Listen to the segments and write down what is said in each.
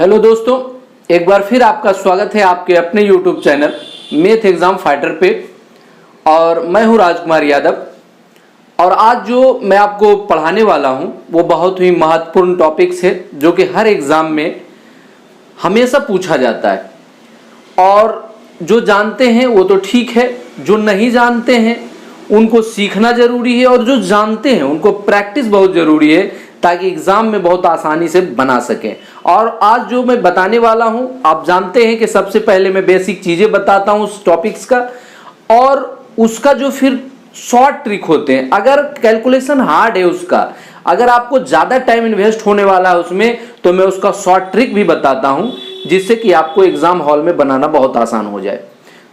Hello दोस्तों, एक बार फिर आपका स्वागत है आपके अपने YouTube channel math exam fighter पे। और मैं हूं राजकुमार यादव। और आज जो मैं आपको पढ़ाने वाला हूं वो बहुत ही महत्वपूर्ण टॉपिक्स है जो कि हर एग्जाम में हमेशा पूछा जाता है। और जो जानते हैं वो तो ठीक है, जो नहीं जानते हैं उनको सीखना जरूरी है, और जो जानते हैं उनको प्रैक्टिस बहुत जरूरी है ताकि एग्जाम में बहुत आसानी से बना सकें। और आज जो मैं बताने वाला हूं, आप जानते हैं कि सबसे पहले मैं बेसिक चीजें बताता हूं उस टॉपिक्स का, और उसका जो फिर शॉर्ट ट्रिक होते हैं। अगर कैलकुलेशन हार्ड है उसका, अगर आपको ज्यादा टाइम इन्वेस्ट होने वाला है उसमें, तो मैं उसका शॉर्ट ट्रिक भी बताता हूं जिससे कि आपको एग्जाम हॉल में बनाना बहुत आसान हो जाए।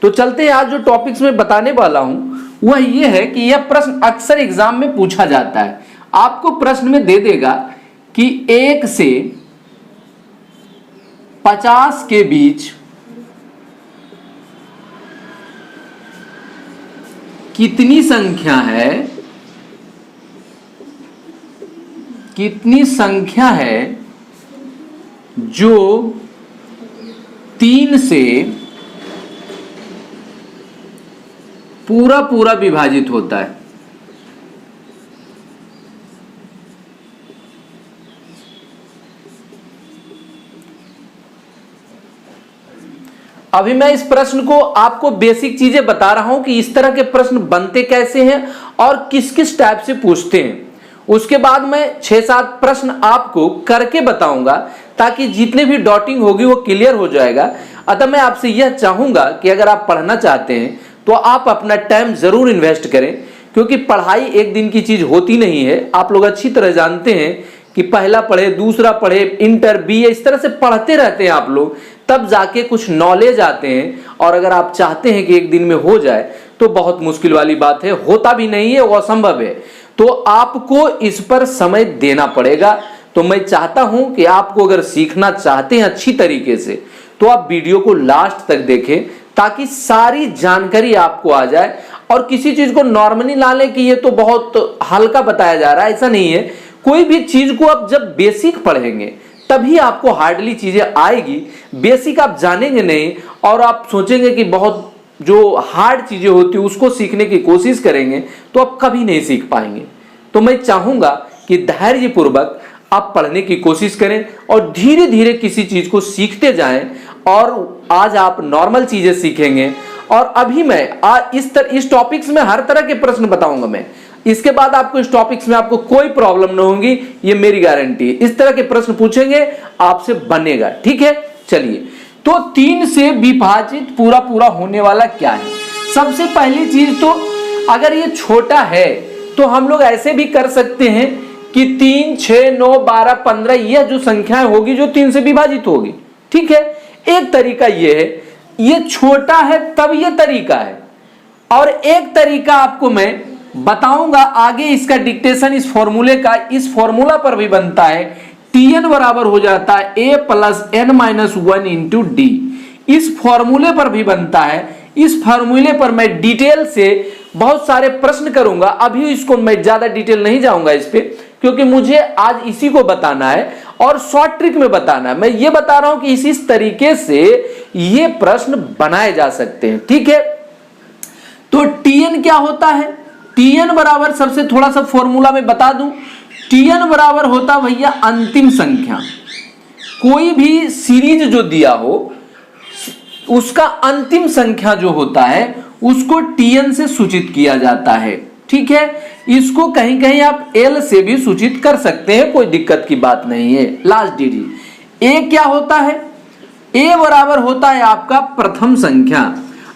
तो चलते हैं, आज जो टॉपिक्स में बताने वाला हूं वह यह है कि यह प्रश्न अक्सर एग्जाम में पूछा जाता है। आपको प्रश्न में दे देगा कि 1 से 50 के बीच कितनी संख्या है जो 3 से पूरा विभाजित होता है। अभी मैं इस प्रश्न को आपको बेसिक चीजें बता रहा हूं कि इस तरह के प्रश्न बनते कैसे हैं और किस किस टाइप से पूछते हैं। उसके बाद मैं 6-7 प्रश्न आपको करके बताऊंगा ताकि जितने भी डॉटिंग होगी वो क्लियर हो जाएगा। अतः मैं आपसे यह चाहूंगा कि अगर आप पढ़ना चाहते हैं तो आप अपना टाइम जरूर इन्वेस्ट करें, क्योंकि पढ़ाई एक दिन की चीज होती नहीं है। आप लोग अच्छी तरह जानते हैं कि पहला पढ़े, दूसरा पढ़े, इंटर, बीए, इस तरह से पढ़ते रहते हैं आप लोग, तब जाके कुछ नॉलेज आते हैं। और अगर आप चाहते हैं कि एक दिन में हो जाए तो बहुत मुश्किल वाली बात है, होता भी नहीं है, वो असंभव है। तो आपको इस पर समय देना पड़ेगा। तो मैं चाहता हूं कि आपको अगर सीखना चाहते हैं अच्छी तरीके से तो आप वीडियो को लास्ट तक देखें ताकि सारी जानकारी आपको आ जाए। और किसी चीज को नॉर्मली ना लें कि ये तो बहुत हल्का बताया जा रहा है, ऐसा नहीं है। कोई भी चीज को आप जब बेसिक पढ़ेंगे तभी आपको हार्डली चीजें आएगी। बेसिक आप जानेंगे नहीं और आप सोचेंगे कि बहुत जो हार्ड चीजें होती है उसको सीखने की कोशिश करेंगे तो आप कभी नहीं सीख पाएंगे। तो मैं चाहूंगा कि धैर्यपूर्वक आप पढ़ने की कोशिश करें और धीरे धीरे किसी चीज को सीखते जाएं। और आज आप नॉर्मल चीजें सीखेंगे। और अभी मैं इस टॉपिक्स में हर तरह के प्रश्न बताऊंगा मैं। इसके बाद आपको इस टॉपिक्स में आपको कोई प्रॉब्लम न होगी, ये मेरी गारंटी है। इस तरह के प्रश्न पूछेंगे आपसे बनेगा, ठीक है। चलिए, तो 3 से विभाजित पूरा होने वाला क्या है। सबसे पहली चीज तो अगर ये छोटा है तो हम लोग ऐसे भी कर सकते हैं कि 3, 6, 9, 12, 15 यह जो संख्याएं होगी जो 3 से विभाजित होगी, ठीक है। एक तरीका ये है, ये छोटा है तब ये तरीका है। और एक तरीका आपको मैं बताऊंगा आगे, इसका डिक्टेशन इस फॉर्मूले का, इस फॉर्मूला पर भी बनता है। Tn बराबर हो जाता है a plus n minus 1 into D. इस फॉर्मूले पर भी बनता है। इस फॉर्मूले पर मैं डिटेल से बहुत सारे प्रश्न करूंगा। अभी इसको मैं ज्यादा डिटेल नहीं जाऊंगा इस पे, क्योंकि मुझे आज इसी को बताना है और शॉर्ट ट्रिक में बताना है। मैं ये बता रहा हूं कि इस तरीके से ये प्रश्न बनाए जा सकते हैं, ठीक है। तो Tn क्या होता है? Tn बराबर, सबसे थोड़ा सा फॉर्मूला में बता दूं, Tn बराबर होता भैया अंतिम संख्या। कोई भी सीरीज जो दिया हो उसका अंतिम संख्या जो होता है उसको Tn से सूचित किया जाता है, ठीक है। इसको कहीं कहीं आप L से भी सूचित कर सकते हैं, कोई दिक्कत की बात नहीं है। लास्ट डिजिट A क्या होता है? A बराबर होता है आपका प्रथम संख्या।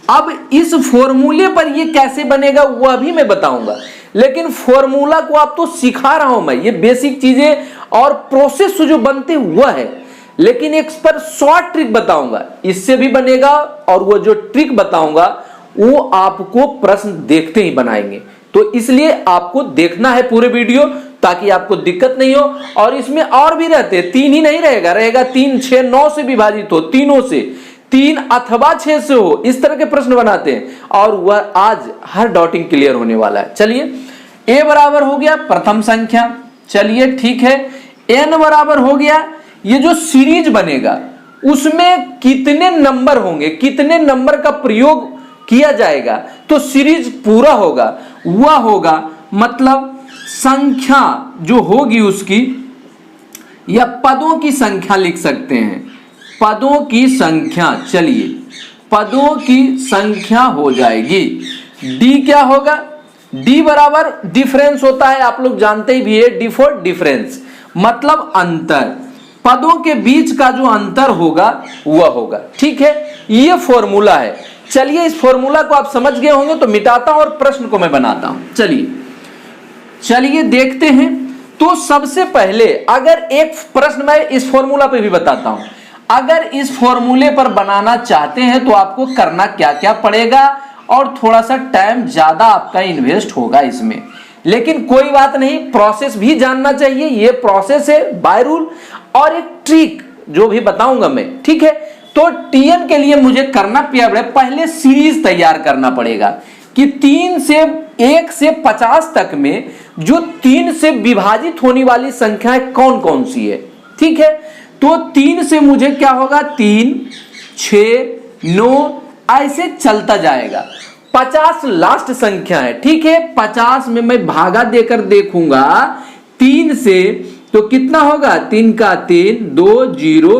अब इस फॉर्मूले पर ये कैसे बनेगा वह भी मैं बताऊंगा, लेकिन फॉर्मूला को आप तो सिखा रहा हूं मैं, ये बेसिक चीजें और प्रोसेस जो बनते हुआ है, लेकिन एक पर शॉर्ट ट्रिक बताऊंगा, इससे भी बनेगा। और वो जो ट्रिक बताऊंगा वो आपको प्रश्न देखते ही बनाएंगे। तो इसलिए आपको देखना है पूरे वीडियो ताकि आपको दिक्कत नहीं हो। और इसमें और भी रहते हैं, 3 ही नहीं रहेगा 3, 6, 9 से विभाजित हो, तीनों से, 3 अथवा 6 से हो, इस तरह के प्रश्न बनाते हैं। और वह आज हर डॉटिंग क्लियर होने वाला है। चलिए, a बराबर हो गया प्रथम संख्या, चलिए ठीक है। n बराबर हो गया, ये जो सीरीज बनेगा उसमें कितने नंबर होंगे, कितने नंबर का प्रयोग किया जाएगा तो सीरीज पूरा होगा, वह होगा मतलब संख्या जो होगी उसकी, या पदों की संख्या लिख सकते हैं, पदों की संख्या। चलिए पदों की संख्या हो जाएगी। डी क्या होगा, डी बराबर डिफरेंस होता है, आप लोग जानते ही भी है, डी फॉर डिफरेंस मतलब अंतर, पदों के बीच का जो अंतर होगा वह होगा। ठीक है, यह फॉर्मूला है। चलिए इस फॉर्मूला को आप समझ गए होंगे तो मिटाता हूं और प्रश्न को मैं बनाता हूं। चलिए देखते हैं। तो सबसे पहले अगर एक प्रश्न मैं इस फॉर्मूला पे भी बताता हूं, अगर इस फॉर्मूले पर बनाना चाहते हैं तो आपको करना क्या क्या पड़ेगा, और थोड़ा सा टाइम ज्यादा आपका इन्वेस्ट होगा इसमें, लेकिन कोई बात नहीं, प्रोसेस भी जानना चाहिए। ये प्रोसेस है बाय रूल, और एक ट्रिक जो भी बताऊंगा मैं। ठीक है, तो टीएन के लिए मुझे करना पहले सीरीज तैयार करना पड़ेगा कि 3 से 1 से 50 तक में जो 3 से विभाजित होने वाली संख्याएं कौन कौन सी है। ठीक है, तो 3 से मुझे क्या होगा, 3, 6, 9 ऐसे चलता जाएगा। 50 लास्ट संख्या है। ठीक है, 50 में मैं भागा देकर देखूंगा 3 से, तो कितना होगा, 3 का 3, 2 0,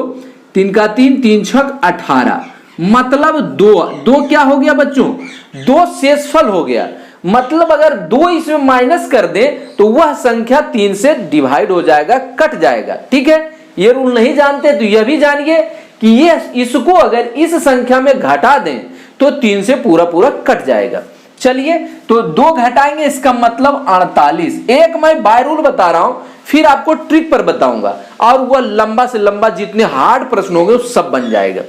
3 का 3, 3 छक 18, मतलब 2 क्या हो गया बच्चों, 2 शेषफल हो गया। मतलब अगर 2 इसमें माइनस कर दे तो वह संख्या 3 से डिवाइड हो जाएगा, कट जाएगा। ठीक है, ये रूल नहीं जानते तो यह भी जानिए कि ये इसको अगर इस संख्या में घटा दें तो 3 से पूरा पूरा कट जाएगा। चलिए तो 2 घटाएंगे, इसका मतलब 48। एक मैं बाय रूल बता रहा हूं, फिर आपको ट्रिक पर बताऊंगा, और वह लंबा से लंबा जितने हार्ड प्रश्न होंगे वो सब बन जाएगा।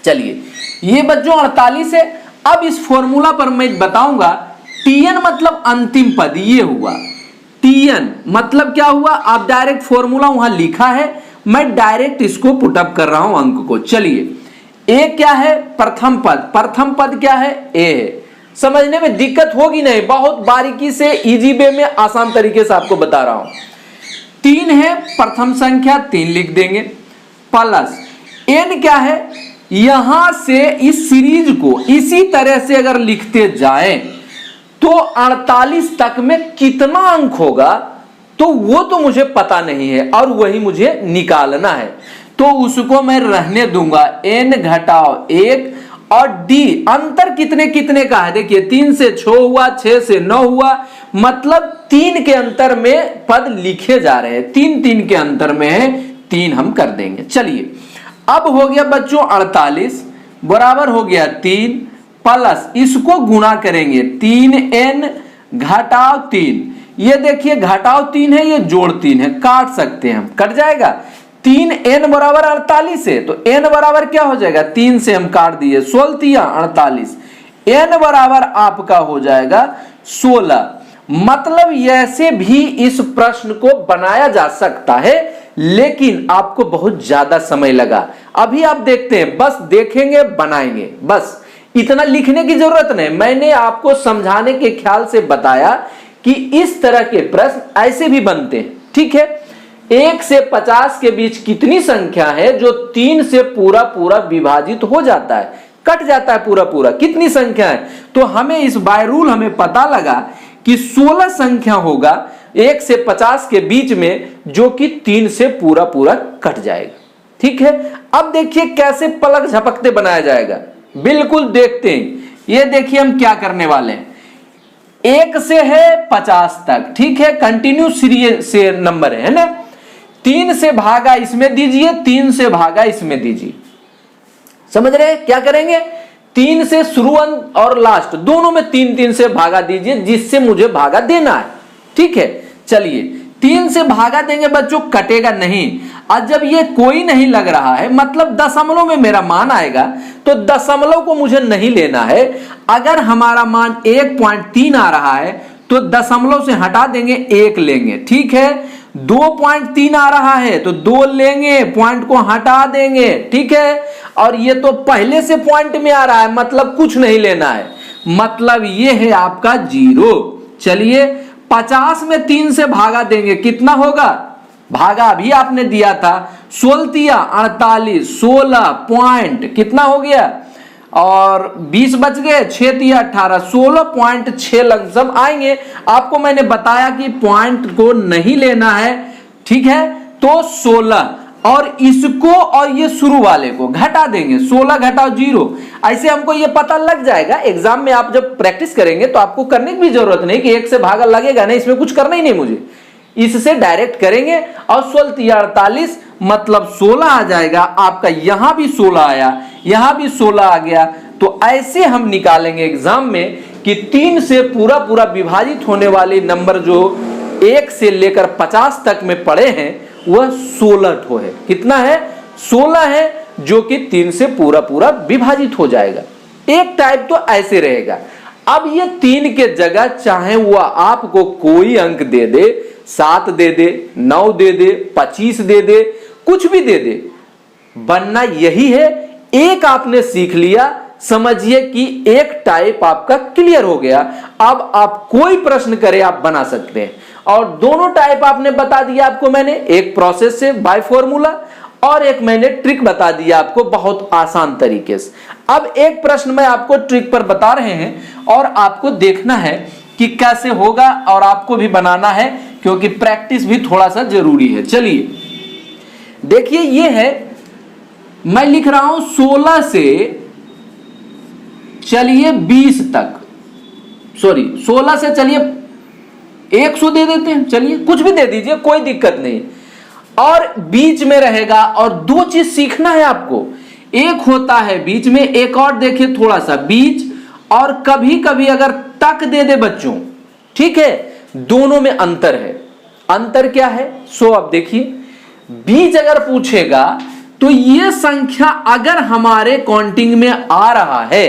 चलिए ये बच्चों 48 है। अब इस फॉर्मूला पर मैं बताऊंगा टीएन मतलब अंतिम पद, ये हुआ टीएन मतलब क्या हुआ, आप डायरेक्ट फॉर्मूला वहां लिखा है, मैं डायरेक्ट इसको पुटअप कर रहा हूं अंक को। चलिए ए क्या है, प्रथम पद, प्रथम पद क्या है, ए है। समझने में दिक्कत होगी नहीं, बहुत बारीकी से इजी वे में आसान तरीके से आपको बता रहा हूं। 3 है प्रथम संख्या, 3 लिख देंगे, प्लस एन क्या है, यहां से इस सीरीज को इसी तरह से अगर लिखते जाएं तो 48 तक में कितना अंक होगा तो वो तो मुझे पता नहीं है, और वही मुझे निकालना है, तो उसको मैं रहने दूंगा, n घटाओ 1, और डी अंतर कितने कितने का है, देखिए 3 से 6 हुआ, 6 से 9 हुआ, मतलब 3 के अंतर में पद लिखे जा रहे हैं, 3 के अंतर में है, 3 हम कर देंगे। चलिए अब हो गया बच्चों 48 बराबर हो गया 3, प्लस इसको गुणा करेंगे 3n घटाओ 3, ये देखिए घटाओ 3 है, ये जोड़ 3 है, काट सकते हैं हम, कट जाएगा। 3n बराबर 48 है, तो n बराबर क्या हो जाएगा, 3 से हम काट दिए, 16 48, n बराबर आपका हो जाएगा 16। मतलब ऐसे भी इस प्रश्न को बनाया जा सकता है, लेकिन आपको बहुत ज्यादा समय लगा। अभी आप देखते हैं, बस देखेंगे बनाएंगे, बस इतना लिखने की जरूरत नहीं, मैंने आपको समझाने के ख्याल से बताया कि इस तरह के प्रश्न ऐसे भी बनते हैं। ठीक है, 1 से 50 के बीच कितनी संख्या है जो 3 से पूरा पूरा विभाजित हो जाता है, कट जाता है पूरा पूरा, कितनी संख्या है, तो हमें इस बाय रूल हमें पता लगा कि 16 संख्या होगा 1 से 50 के बीच में, जो कि 3 से पूरा पूरा कट जाएगा। ठीक है, अब देखिए कैसे पलक झपकते बनाया जाएगा, बिल्कुल देखते हैं। ये देखिए हम क्या करने वाले हैं, 1 से है 50 तक, ठीक है, कंटिन्यू सीरीज से नंबर है ना, 3 से भागा इसमें दीजिए, 3 से भागा इसमें दीजिए, समझ रहे हैं क्या करेंगे, 3 से शुरू और लास्ट दोनों में 3 से भागा दीजिए, जिससे मुझे भागा देना है। ठीक है, चलिए 3 से भागा देंगे बच्चों, कटेगा नहीं। आज जब ये कोई नहीं लग रहा है, मतलब दशमलव में मेरा मान आएगा, तो दशमलव को मुझे नहीं लेना है। अगर हमारा मान 1.3 आ रहा है तो दशमलव से हटा देंगे, 1 लेंगे। ठीक है, 2.3 आ रहा है तो 2 लेंगे, पॉइंट को हटा देंगे। ठीक है, और ये तो पहले से पॉइंट में आ रहा है, मतलब कुछ नहीं लेना है, मतलब ये है आपका 0। चलिए 50 में 3 से भागा देंगे, कितना होगा भागा अभी आपने दिया था 16 16 पॉइंट कितना हो गया, और 20 बच गए, 6 18 16.6 लमसम आएंगे। आपको मैंने बताया कि पॉइंट को नहीं लेना है, ठीक है। तो 16 और इसको और ये शुरू वाले को घटा देंगे, 16 घटाओ 0, ऐसे हमको ये पता लग जाएगा। एग्जाम में आप जब प्रैक्टिस करेंगे तो आपको करने की भी जरूरत नहीं कि 1 से भागा लगेगा नहीं, इसमें कुछ करना ही नहीं मुझे, इससे डायरेक्ट करेंगे। और 16 48 मतलब 16 आ जाएगा आपका, यहां भी 16 आया, यहां भी 16 आ गया। तो ऐसे हम निकालेंगे एग्जाम में कि 3 से पूरा पूरा विभाजित होने वाले नंबर जो 1 से लेकर 50 तक में पड़े हैं वह 16 ठो है। कितना है? 16 है, जो कि 3 से पूरा पूरा विभाजित हो जाएगा। एक टाइप तो ऐसे रहेगा। अब ये 3 के जगह चाहे वह आपको कोई अंक दे दे, 7 दे दे, 9 दे दे, 25 दे दे, कुछ भी दे दे, बनना यही है। एक आपने सीख लिया, समझिए कि एक टाइप आपका क्लियर हो गया। अब आप कोई प्रश्न करें आप बना सकते हैं। और दोनों टाइप आपने बता दिया आपको मैंने, एक प्रोसेस से बाय फॉर्मूला और एक मैंने ट्रिक बता दिया आपको बहुत आसान तरीके से। अब एक प्रश्न मैं आपको ट्रिक पर बता रहे हैं और आपको देखना है कि कैसे होगा, और आपको भी बनाना है क्योंकि प्रैक्टिस भी थोड़ा सा जरूरी है। चलिए देखिए, ये है, मैं लिख रहा हूं 16 से चलिए 20 तक, सॉरी 16 से चलिए 100 दे देते हैं, चलिए कुछ भी दे दीजिए, कोई दिक्कत नहीं। और बीच में रहेगा, और 2 चीज सीखना है आपको। एक होता है बीच में, एक और देखिए थोड़ा सा बीच, और कभी कभी अगर तक दे दे बच्चों, ठीक है, दोनों में अंतर है। अंतर क्या है? अब देखिए, बीच अगर पूछेगा तो ये संख्या अगर हमारे काउंटिंग में आ रहा है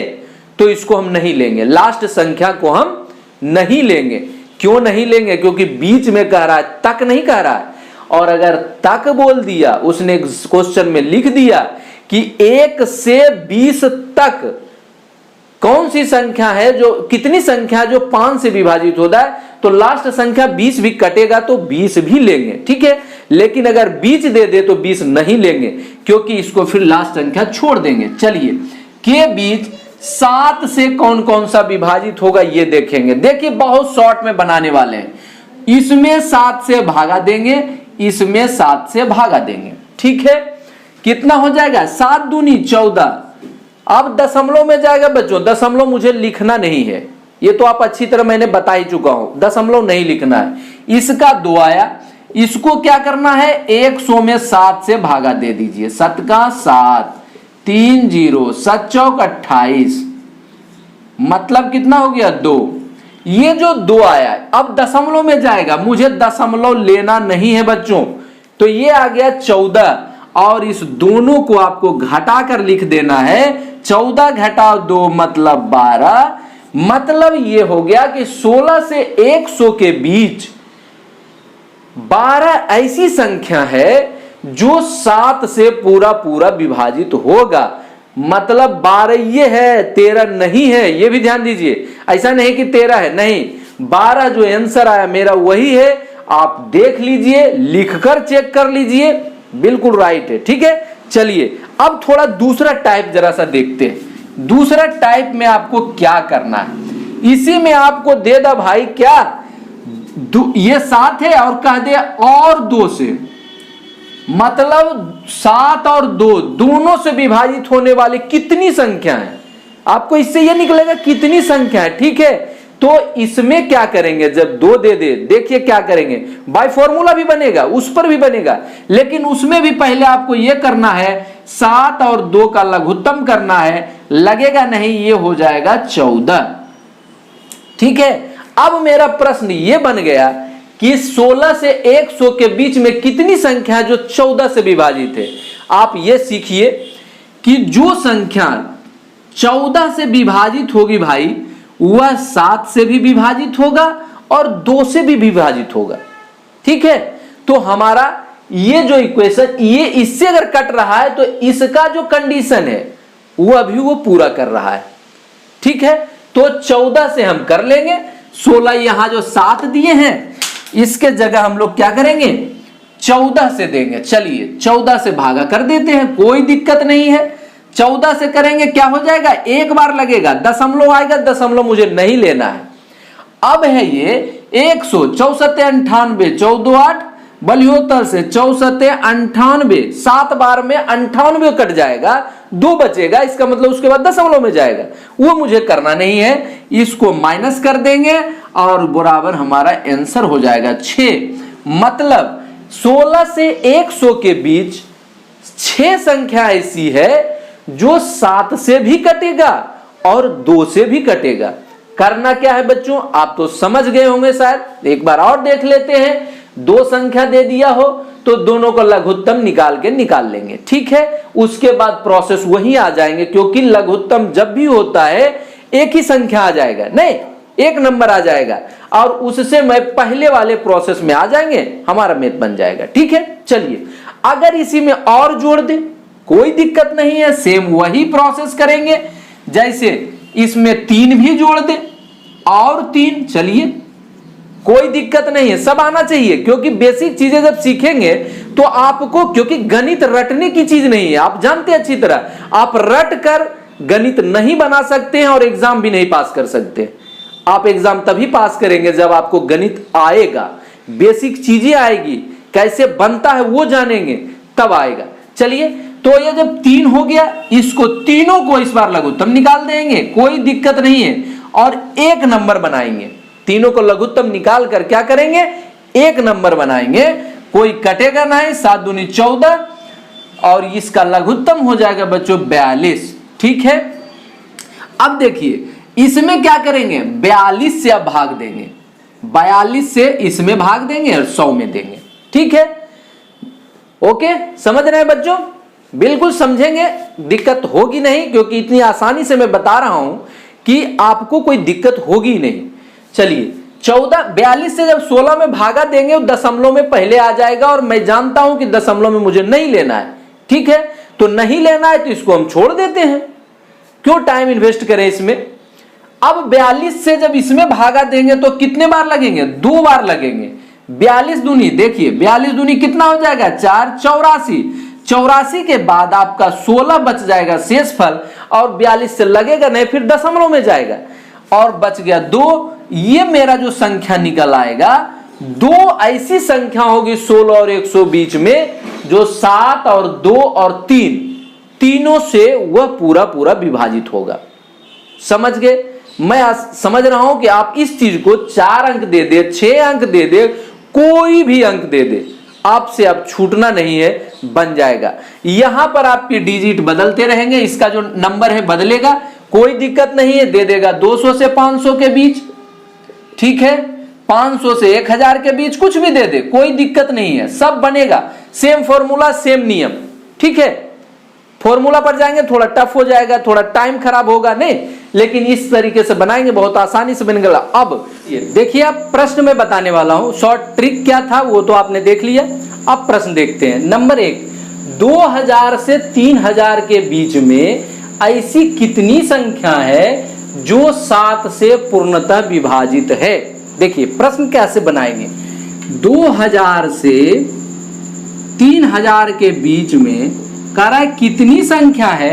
तो इसको हम नहीं लेंगे, लास्ट संख्या को हम नहीं लेंगे। क्यों नहीं लेंगे? क्योंकि बीच में कह रहा है, तक नहीं कह रहा है। और अगर तक बोल दिया, उसने क्वेश्चन में लिख दिया कि 1 से 20 तक कौन सी संख्या है, जो कितनी संख्या जो 5 से विभाजित होता है, तो लास्ट संख्या 20 भी कटेगा तो 20 भी लेंगे, ठीक है। लेकिन अगर बीच दे दे तो 20 नहीं लेंगे, क्योंकि इसको फिर लास्ट संख्या छोड़ देंगे। चलिए, के बीच 7 से कौन कौन सा विभाजित होगा ये देखेंगे। देखिए बहुत शॉर्ट में बनाने वाले हैं। इसमें 7 से भागा देंगे, इसमें 7 से भागा देंगे, ठीक है। कितना हो जाएगा? 7 दूनी 14। अब दशमलव में जाएगा बच्चों, दशमलव मुझे लिखना नहीं है, ये तो आप अच्छी तरह मैंने बता ही चुका हूं, दशमलव नहीं लिखना है। इसका 2 आया, इसको क्या करना है? 100 में 7 से भागा दे दीजिए, 7 का 7, 3 0, 7 चौक 28, मतलब कितना हो गया? 2। ये जो 2 आया अब दशमलव में जाएगा, मुझे दशमलव लेना नहीं है बच्चों, तो ये आ गया 14, और इस दोनों को आपको घटाकर लिख देना है। 14 घटाओ 2 मतलब 12, मतलब ये हो गया कि 16 से 100 के बीच 12 ऐसी संख्या है जो 7 से पूरा पूरा विभाजित होगा। मतलब 12 ये है, 13 नहीं है, ये भी ध्यान दीजिए। ऐसा नहीं कि 13 है, नहीं, 12 जो आंसर आया मेरा वही है। आप देख लीजिए, लिखकर चेक कर लीजिए, बिल्कुल राइट है, ठीक है। चलिए अब थोड़ा दूसरा टाइप जरा सा देखते हैं। दूसरा टाइप में आपको क्या करना है, इसी में आपको दे दा भाई क्या, ये 7 है और कह दे और 2 से, मतलब 7 और 2 दोनों से विभाजित होने वाली कितनी संख्या है, आपको इससे ये निकलेगा कितनी संख्या है, ठीक है। तो इसमें क्या करेंगे, जब 2 दे दे, देखिए क्या करेंगे, बाय फॉर्मूला भी बनेगा, उस पर भी बनेगा, लेकिन उसमें भी पहले आपको यह करना है 7 और 2 का लघुत्तम करना है। लगेगा नहीं, ये हो जाएगा 14, ठीक है। अब मेरा प्रश्न यह बन गया कि 16 से 100 के बीच में कितनी संख्या जो 14 से विभाजित है। आप यह सीखिए कि जो संख्या 14 से विभाजित होगी भाई, वह 7 से भी विभाजित होगा और 2 से भी विभाजित होगा, ठीक है। तो हमारा ये जो इक्वेशन, ये इससे अगर कट रहा है तो इसका जो कंडीशन है वो अभी वो पूरा कर रहा है, ठीक है। तो 14 से हम कर लेंगे, 16 यहां जो 7 दिए हैं इसके जगह हम लोग क्या करेंगे, 14 से देंगे। चलिए 14 से भागा कर देते हैं, कोई दिक्कत नहीं है। 14 से करेंगे क्या हो जाएगा, एक बार लगेगा, दशमलव आएगा, दशमलव मुझे नहीं लेना है। अब है ये 100, 64 98, 14 8 72 से 64 98, 7 बार में 98 कट जाएगा, 2 बचेगा, इसका मतलब उसके बाद दशमलव में जाएगा, वो मुझे करना नहीं है। इसको माइनस कर देंगे और बराबर हमारा आंसर हो जाएगा 6। मतलब 16 से 100 के बीच 6 संख्या ऐसी है जो 7 से भी कटेगा और 2 से भी कटेगा। करना क्या है बच्चों, आप तो समझ गए होंगे शायद, एक बार और देख लेते हैं। 2 संख्या दे दिया हो तो दोनों का लघुत्तम निकाल लेंगे, ठीक है। उसके बाद प्रोसेस वही आ जाएंगे, क्योंकि लघुत्तम जब भी होता है एक ही संख्या आ जाएगा, नहीं एक नंबर आ जाएगा, और उससे मैं पहले वाले प्रोसेस में आ जाएंगे, हमारा मैथ बन जाएगा, ठीक है। चलिए अगर इसी में और जोड़ दे कोई दिक्कत नहीं है, सेम वही प्रोसेस करेंगे, जैसे इसमें 3 भी जोड़ दे और 3, चलिए कोई दिक्कत नहीं है, सब आना चाहिए, क्योंकि बेसिक चीजें जब सीखेंगे तो आपको, क्योंकि गणित रटने की चीज नहीं है, आप जानते हैं अच्छी तरह, आप रट कर गणित नहीं बना सकते हैं और एग्जाम भी नहीं पास कर सकते। आप एग्जाम तभी पास करेंगे जब आपको गणित आएगा, बेसिक चीजें आएगी, कैसे बनता है वो जानेंगे, तब आएगा। चलिए तो ये जब 3 हो गया, इसको तीनों को इस बार लघुत्तम निकाल देंगे, कोई दिक्कत नहीं है, और 1 नंबर बनाएंगे। तीनों को लघुत्तम निकाल कर क्या करेंगे, 1 नंबर बनाएंगे, कोई कटेगा नहीं, 7 दूनी 14, और इसका लघुत्तम हो जाएगा बच्चों 42, ठीक है। अब देखिए इसमें क्या करेंगे, 42 से अब भाग देंगे, 42 से इसमें भाग देंगे और 100 में देंगे, ठीक है। ओके, समझ रहे हैं बच्चों, बिल्कुल समझेंगे, दिक्कत होगी नहीं, क्योंकि इतनी आसानी से मैं बता रहा हूं कि आपको कोई दिक्कत होगी नहीं। चलिए 42 से जब 16 में भागा देंगे, दशमलव में पहले आ जाएगा, और मैं जानता हूं कि दशमलव में मुझे नहीं लेना है, ठीक है। तो नहीं लेना है तो इसको हम छोड़ देते हैं, क्यों टाइम इन्वेस्ट करें इसमें। अब 42 से जब इसमें भागा देंगे तो कितने बार लगेंगे, 2 बार लगेंगे। 42 दूनी, देखिए 42 दूनी कितना हो जाएगा, 4, 84, 84 के बाद आपका 16 बच जाएगा शेषफल, और 42 से लगेगा नहीं, फिर दशमलव में जाएगा, और बच गया 2। ये मेरा जो संख्या निकल आएगा, 2 ऐसी संख्या होगी 16 और 100 बीच में, जो 7 और 2 और 3 तीनों से वह पूरा विभाजित होगा। समझ गए, मैं समझ रहा हूं कि आप इस चीज को 4 अंक दे दे, 6 अंक दे दे, कोई भी अंक दे दे, आपसे अब छूटना नहीं है, बन जाएगा। यहां पर आपके डिजिट बदलते रहेंगे, इसका जो नंबर है बदलेगा, कोई दिक्कत नहीं है, दे देगा 200 से 500 के बीच, ठीक है, 500 से 1000 के बीच, कुछ भी दे दे, कोई दिक्कत नहीं है, सब बनेगा, सेम फॉर्मूला सेम नियम, ठीक है। फॉर्मूला पर जाएंगे थोड़ा टफ हो जाएगा, थोड़ा टाइम खराब होगा, नहीं, लेकिन इस तरीके से बनाएंगे, बहुत आसानी से बनेगा। अब ये देखिए, आप प्रश्न में बताने वाला हूं, शॉर्ट ट्रिक क्या था वो तो आपने देख लिया। अब प्रश्न देखते हैं। नंबर 1, 2000 से 3000 के बीच में ऐसी कितनी संख्या है जो 7 से पूर्णतः विभाजित है। देखिए प्रश्न कैसे बनाएंगे, 2000 से 3000 के बीच में कह रहा है कितनी संख्या है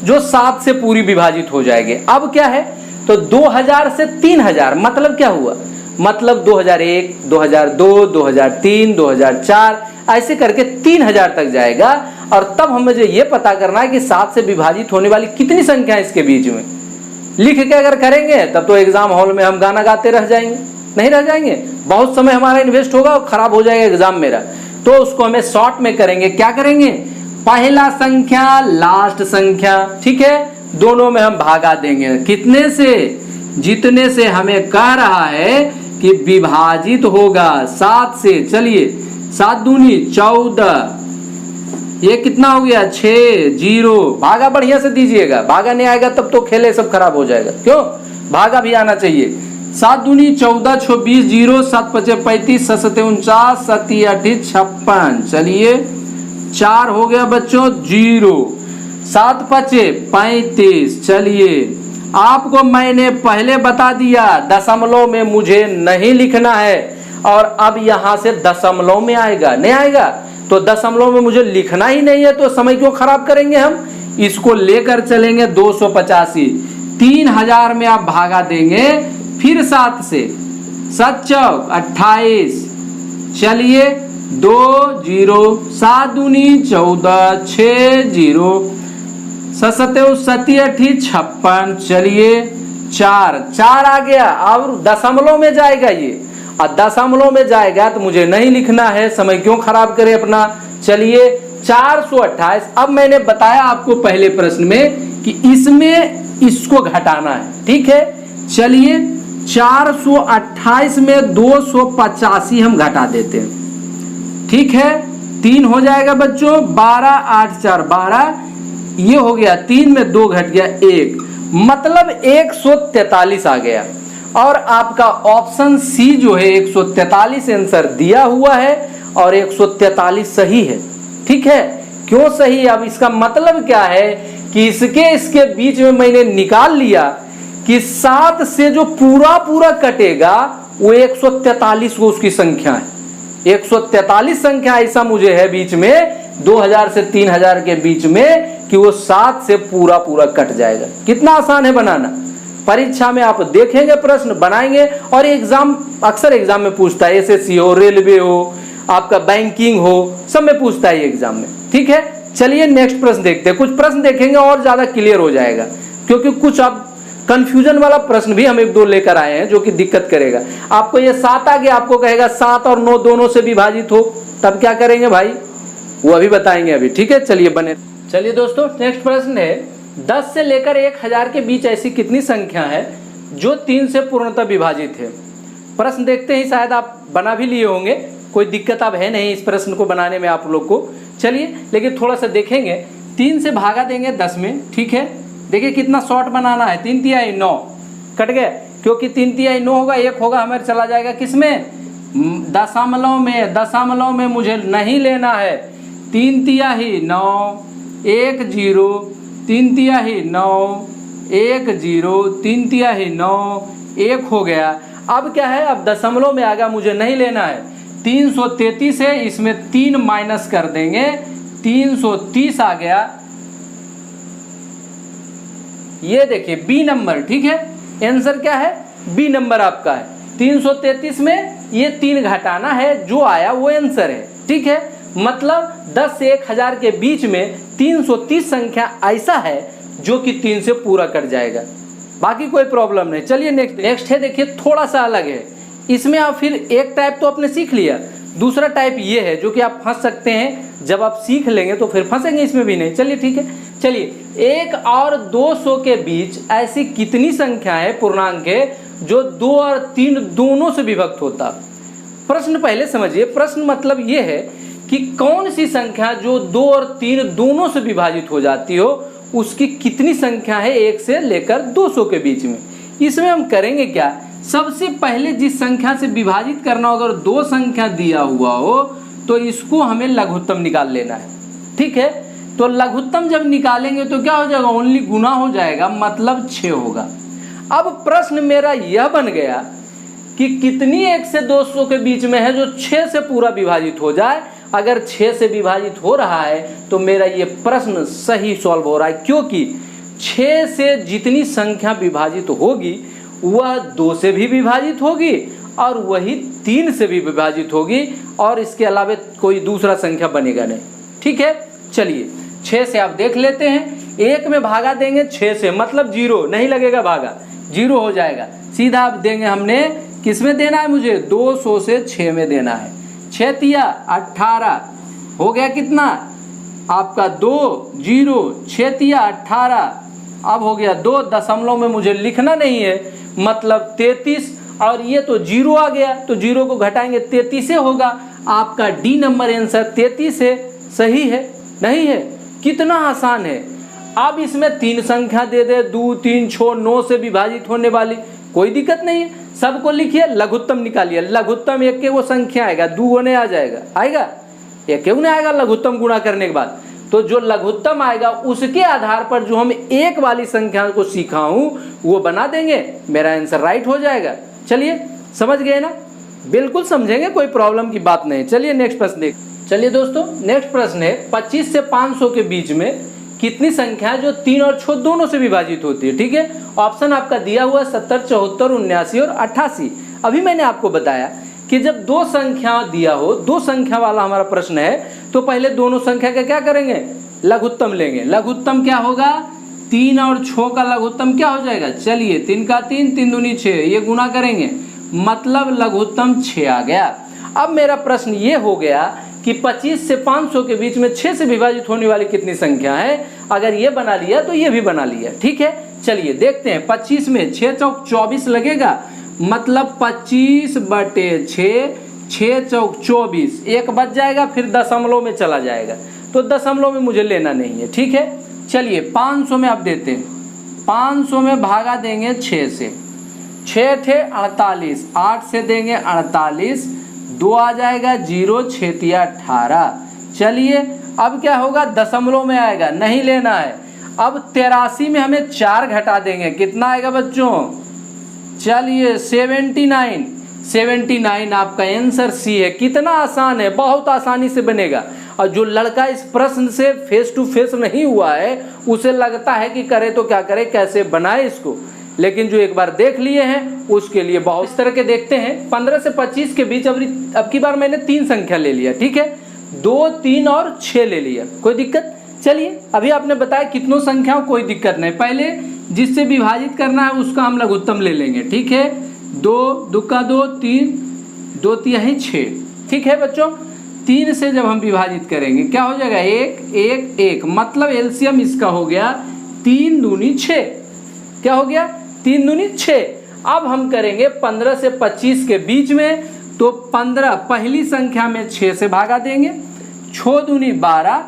जो 7 से पूरी विभाजित हो जाएगी। अब क्या है, तो 2000 से 3000 मतलब क्या हुआ, मतलब 2001, 2002, 2003, 2004 ऐसे करके 3000 तक जाएगा, और तब हमें जो ये पता करना है कि 7 से विभाजित होने वाली कितनी संख्या है इसके बीच में। लिख के अगर करेंगे तब तो एग्जाम हॉल में हम गाना गाते रह जाएंगे, नहीं रह जाएंगे, बहुत समय हमारा इन्वेस्ट होगा और खराब हो जाएगा एग्जाम मेरा। तो उसको हमें शॉर्ट में करेंगे, क्या करेंगे, पहला संख्या लास्ट संख्या, ठीक है, दोनों में हम भागा देंगे, कितने से, जितने से हमें कह रहा है कि विभाजित होगा 7 से। चलिए 7 दूनी 14, ये कितना हो गया 6, 0, भागा बढ़िया से दीजिएगा, भागा नहीं आएगा तब तो खेले सब खराब हो जाएगा, क्यों, भागा भी आना चाहिए। 7 दूनी 14, 26, 0, 7 पचे 35, 7 सते 49, 7 8 56, चलिए 4 हो गया बच्चों 0, 7 पचे 35। चलिए आपको मैंने पहले बता दिया दशमलव में मुझे नहीं लिखना है, और अब यहां से दशमलव में आएगा, नहीं आएगा तो दशमलव में मुझे लिखना ही नहीं है, तो समय क्यों खराब करेंगे हम। इसको लेकर चलेंगे 285, 3000 में आप भागा देंगे, फिर 7 से, 7 चौक 28, चलिए 2 0, 7 दूनी 14, 6 0, 7 7 56, चलिए 4 आ गया। और दशमलव में जाएगा ये, और दशमलव में जाएगा तो मुझे नहीं लिखना है, समय क्यों खराब करे अपना। चलिए 428। अब मैंने बताया आपको पहले प्रश्न में कि इसमें इसको घटाना है, ठीक है। चलिए 428 में 285 हम घटा देते हैं, ठीक है। 3 हो जाएगा बच्चों, 12 8 4 12, ये हो गया 3 में 2 घट गया 1, मतलब 143 आ गया। और आपका ऑप्शन सी जो है 143 आंसर दिया हुआ है और 143 सही है, ठीक है। क्यों सही, अब इसका मतलब क्या है कि इसके बीच में मैंने निकाल लिया कि 7 से जो पूरा कटेगा वो 143 वो उसकी संख्या है। 143 संख्या ऐसा मुझे है बीच में 2000 से 3000 के बीच में कि वो 7 से पूरा कट जाएगा। कितना आसान है बनाना। परीक्षा में आप देखेंगे, प्रश्न बनाएंगे, और एग्जाम अक्सर एग्जाम में पूछता है, एसएससी हो, रेलवे हो, आपका बैंकिंग हो, सब में पूछता है एग्जाम में, ठीक है। चलिए नेक्स्ट प्रश्न देखते हैं। कुछ प्रश्न देखेंगे और ज्यादा क्लियर हो जाएगा, क्योंकि कुछ आप कंफ्यूजन वाला प्रश्न भी हम 1-2 लेकर आए हैं जो कि दिक्कत करेगा आपको। ये 7 आ गया, आपको कहेगा 7 और 9 दोनों से विभाजित हो, तब क्या करेंगे भाई, वो अभी बताएंगे अभी, ठीक है। चलिए बने। चलिए दोस्तों नेक्स्ट प्रश्न है, 10 से लेकर 1000 के बीच ऐसी कितनी संख्या है जो 3 से पूर्णतः विभाजित है। प्रश्न देखते ही शायद आप बना भी लिए होंगे, कोई दिक्कत अब है नहीं इस प्रश्न को बनाने में आप लोग को। चलिए लेकिन थोड़ा सा देखेंगे, 3 से भागा देंगे 10 में, ठीक है। देखिए कितना शॉर्ट बनाना है, 3 तिहाई 9 कट गए, क्योंकि 3 तिहाई 9 होगा, 1 होगा हमारे चला जाएगा किसमें, दशमलव में। दशमलव में मुझे नहीं लेना है। 3 तिहाई 9 1 0, 3 तिहाई 9 1 0, 3 तिहाई 9 1 हो गया। अब क्या है, अब दशमलव में आ गया, मुझे नहीं लेना है। 333 है, इसमें 3 माइनस कर देंगे, 330 आ गया। ये देखिए बी नंबर, ठीक है। आंसर क्या है, बी नंबर आपका है। 333 में ये 3 घटाना है, जो आया वो आंसर है, ठीक है। मतलब 10 से 1000 के बीच में 330 संख्या ऐसा है जो कि 3 से पूरा कट जाएगा, बाकी कोई प्रॉब्लम नहीं। चलिए नेक्स्ट है, देखिए थोड़ा सा अलग है। इसमें आप फिर एक टाइप तो आपने सीख लिया, दूसरा टाइप ये है जो कि आप फंस सकते हैं, जब आप सीख लेंगे तो फिर फंसेंगे इसमें भी नहीं। चलिए ठीक है। चलिए 1 और 200 के बीच ऐसी कितनी संख्या है पूर्णांक है जो 2 और 3 दोनों से विभक्त होता। प्रश्न पहले समझिए, प्रश्न मतलब ये है कि कौन सी संख्या जो 2 और 3 दोनों से विभाजित हो जाती हो, उसकी कितनी संख्या है 1 से लेकर 200 के बीच में। इसमें हम करेंगे क्या, सबसे पहले जिस संख्या से विभाजित करना हो, अगर 2 संख्या दिया हुआ हो तो इसको हमें लघुत्तम निकाल लेना है, ठीक है। तो लघुत्तम जब निकालेंगे तो क्या हो जाएगा, ओनली गुना हो जाएगा, मतलब 6 होगा। अब प्रश्न मेरा यह बन गया कि कितनी 1 से 200 के बीच में है जो 6 से पूरा विभाजित हो जाए। अगर 6 से विभाजित हो रहा है तो मेरा ये प्रश्न सही सॉल्व हो रहा है, क्योंकि 6 से जितनी संख्या विभाजित होगी वह 2 से भी विभाजित होगी और वही 3 से भी विभाजित होगी, और इसके अलावा कोई दूसरा संख्या बनेगा नहीं, ठीक है। चलिए 6 से आप देख लेते हैं, 1 में भागा देंगे 6 से, मतलब 0 नहीं लगेगा, भागा 0 हो जाएगा। सीधा आप देंगे, हमने किस में देना है, मुझे 200 से 6 में देना है। 6 तिया 18 हो गया, कितना आपका 2 0, 6 तिया 18, अब हो गया 2 दशमलव में मुझे लिखना नहीं है, मतलब 33, और ये तो 0 आ गया, तो 0 को घटाएंगे 33 होगा। आपका डी नंबर आंसर 33 है, सही है नहीं है। कितना आसान है। अब इसमें 3 संख्या दे दे, 2 3 6 9 से विभाजित होने वाली, कोई दिक्कत नहीं है। सबको लिखिए, लघुत्तम निकालिए। लघुत्तम एक के वो संख्या आएगा, 2 होने आ जाएगा, आएगा एक क्यों नहीं आएगा लघुत्तम गुणा करने के बाद। तो जो लघुत्तम आएगा उसके आधार पर जो हम 1 वाली संख्या को सीखा हूं वो बना देंगे, मेरा आंसर राइट हो जाएगा। चलिए समझ गए ना। बिल्कुल समझेंगे, कोई प्रॉब्लम की बात नहीं। चलिए नेक्स्ट प्रश्न देख। चलिए दोस्तों नेक्स्ट प्रश्न है 25 से 500 के बीच में कितनी संख्या है जो 3 और 6 दोनों से विभाजित होती है। ठीक है, ऑप्शन आपका दिया हुआ 70, 74, 79 और 88। अभी मैंने आपको बताया कि जब दो संख्या दिया हो, दो संख्या वाला हमारा प्रश्न है, तो पहले दोनों संख्या का क्या करेंगे, लघुत्तम लेंगे। लघुत्तम क्या होगा, 3 और 6 का लघुत्तम क्या हो जाएगा, चलिए 3 का 3, 3 दूनी 6, ये गुना करेंगे, मतलब लघुत्तम 6 आ गया। अब मेरा प्रश्न ये हो गया कि 25 से 500 के बीच में 6 से विभाजित होने वाली कितनी संख्या है। अगर ये बना लिया तो ये भी बना लिया। ठीक है, चलिए देखते हैं। 25 में 6 चौक 24 लगेगा, मतलब 25/6, 6 चौक 24, एक बच जाएगा, फिर दशमलव में चला जाएगा, तो दशमलव में मुझे लेना नहीं है। ठीक है, चलिए 500 में आप देते हैं, 500 में भागा देंगे 6 से, 6 थे 48, 8 से देंगे 48, 2 आ जाएगा 0, 6 तिया 18। चलिए अब क्या होगा, दशमलव में आएगा, नहीं लेना है। अब 83 में हमें 4 घटा देंगे, कितना आएगा बच्चों, चलिए 79 आपका आंसर सी है। कितना आसान है, बहुत आसानी से बनेगा। और जो लड़का इस प्रश्न से फेस टू फेस नहीं हुआ है, उसे लगता है कि करे तो क्या करे, कैसे बनाए इसको, लेकिन जो एक बार देख लिए हैं उसके लिए बहुत इस तरह के देखते हैं। 15 से 25 के बीच अब की बार मैंने 3 संख्या ले लिया। ठीक है, 2, 3 और 6 ले लिया, कोई दिक्कत। चलिए अभी आपने बताया कितनों संख्याओं, कोई दिक्कत नहीं। पहले जिससे विभाजित करना है उसका हम लघुत्तम ले लेंगे। ठीक है, 2 दुक्का 2, 3, 2 तिहाई 6। ठीक है बच्चों, 3 से जब हम विभाजित करेंगे क्या हो जाएगा, 1, 1, 1, मतलब एलसीएम इसका हो गया 3 दूनी 6। क्या हो गया, 3 दूनी 6। अब हम करेंगे 15 से 25 के बीच में, तो 15 पहली संख्या में 6 से भागा देंगे, 6 दूनी 12,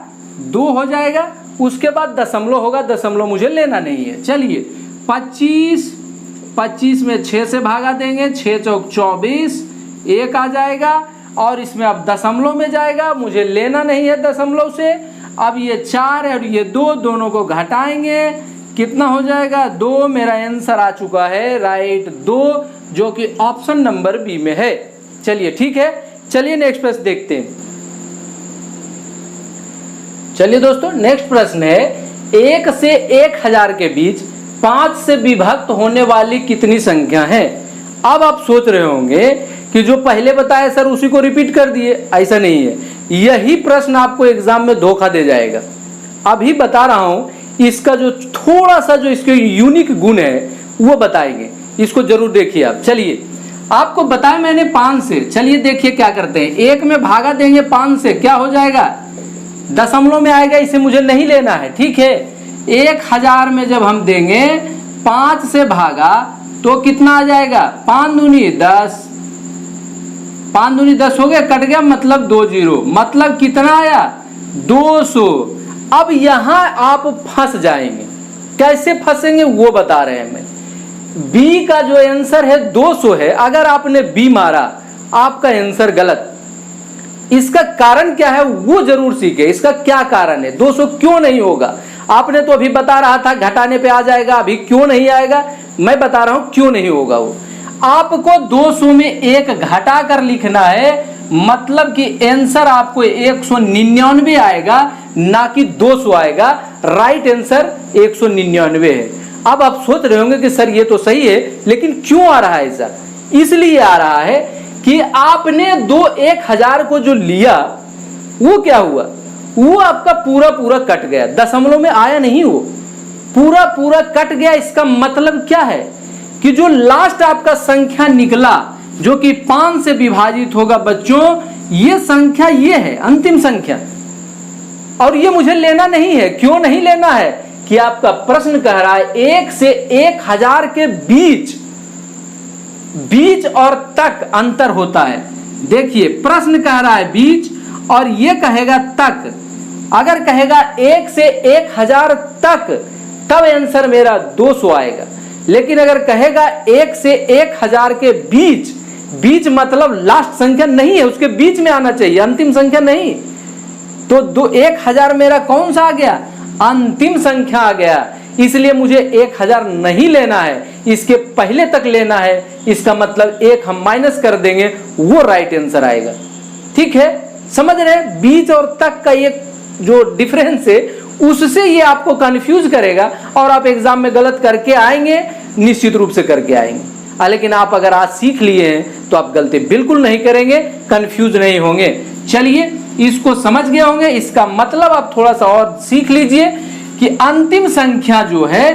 2 हो जाएगा, उसके बाद दशमलव होगा, दशमलव मुझे लेना नहीं है। चलिए 25 में 6 से भागा देंगे, 6 चौक 24, 1 आ जाएगा, और इसमें अब दशमलव में जाएगा, मुझे लेना नहीं है दशमलव से। अब ये 4 है और ये 2, दोनों को घटाएंगे, कितना हो जाएगा, 2। मेरा आंसर आ चुका है राइट 2, जो कि ऑप्शन नंबर बी में है। चलिए ठीक है, चलिए नेक्स्ट प्रश्न देखते हैं। चलिए दोस्तों नेक्स्ट प्रश्न है 1 से 1000 के बीच 5 से विभक्त होने वाली कितनी संख्या है। अब आप सोच रहे होंगे कि जो पहले बताया सर उसी को रिपीट कर दिए, ऐसा नहीं है। यही प्रश्न आपको एग्जाम में धोखा दे जाएगा। अभी बता रहा हूं, इसका जो थोड़ा सा जो इसके यूनिक गुण है वो बताएंगे, इसको जरूर देखिए आप। चलिए आपको बताया मैंने 5 से, चलिए देखिए क्या करते हैं। 1 में भागा देंगे 5 से, क्या हो जाएगा, दशमलव में आएगा, इसे मुझे नहीं लेना है। ठीक है, 1000 में जब हम देंगे 5 से भागा तो कितना आ जाएगा, 5 दूनी 10, 5 दूनी 10 हो गया, कट गया, मतलब 2 0, मतलब कितना आया, 200। अब यहां आप फंस जाएंगे, कैसे फंसेंगे वो बता रहे हैं मैं। बी का जो आंसर है 200 है, अगर आपने बी मारा आपका आंसर गलत। इसका कारण क्या है वो जरूर सीखे, इसका क्या कारण है, 200 क्यों नहीं होगा। आपने तो अभी बता रहा था घटाने पे आ जाएगा, अभी क्यों नहीं आएगा, मैं बता रहा हूं क्यों नहीं होगा वो। आपको 200 में 1 घटा कर लिखना है, मतलब कि आंसर आपको 199 आएगा, ना कि 200 आएगा। राइट आंसर 199 है। अब आप सोच रहे होंगे कि सर ये तो सही है, लेकिन क्यों आ रहा है ऐसा, इसलिए आ रहा है कि आपने 1000 को जो लिया वो क्या हुआ, वो आपका पूरा पूरा कट गया, दशमलव में आया नहीं, वो पूरा पूरा कट गया। इसका मतलब क्या है कि जो लास्ट आपका संख्या निकला जो कि 5 से विभाजित होगा बच्चों, ये संख्या ये है अंतिम संख्या, और ये मुझे लेना नहीं है। क्यों नहीं लेना है कि आपका प्रश्न कह रहा है 1 से 1000 के बीच और तक अंतर होता है। देखिए प्रश्न कह रहा है बीच और ये कहेगा तक। अगर कहेगा 1 से 1000 तक तब आंसर मेरा 200 आएगा, लेकिन अगर कहेगा 1 से 1000 के बीच मतलब लास्ट संख्या नहीं है, उसके बीच में आना चाहिए, अंतिम संख्या नहीं। तो 1000 मेरा कौन सा आ गया, अंतिम संख्या आ गया। इसलिए मुझे 1000 नहीं लेना है, इसके पहले तक लेना है, इसका मतलब 1 हम माइनस कर देंगे, वो राइट आंसर आएगा। ठीक है, समझ रहे हैं? बीच और तक का एक जो डिफरेंस है उससे ये आपको कंफ्यूज करेगा और आप एग्जाम में गलत करके आएंगे, निश्चित रूप से करके आएंगे। लेकिन आप अगर आज सीख लिए हैं तो आप गलती बिल्कुल नहीं करेंगे, कंफ्यूज नहीं होंगे। चलिए, इसको समझ गए होंगे। इसका मतलब आप थोड़ा सा और सीख लीजिए कि अंतिम संख्या जो है,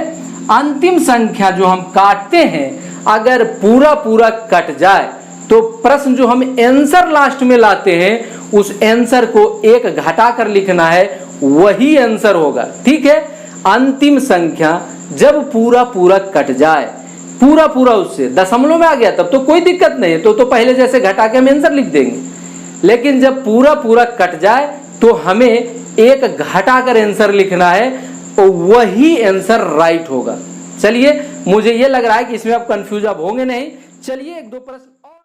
अंतिम संख्या जो हम काटते हैं, अगर पूरा पूरा कट जाए तो प्रश्न जो हम आंसर लास्ट में लाते हैं उस आंसर को 1 घटा कर लिखना है, वही आंसर होगा। ठीक है, अंतिम संख्या जब पूरा पूरा कट जाए, पूरा पूरा उससे दशमलव में आ गया तब तो कोई दिक्कत नहीं है, तो पहले जैसे घटा के हम आंसर लिख देंगे। लेकिन जब पूरा पूरा कट जाए तो हमें 1 घटा कर आंसर लिखना है, तो वही आंसर राइट होगा। चलिए, मुझे ये लग रहा है कि इसमें आप कंफ्यूज अब होंगे नहीं। चलिए, 1-2 प्रश्न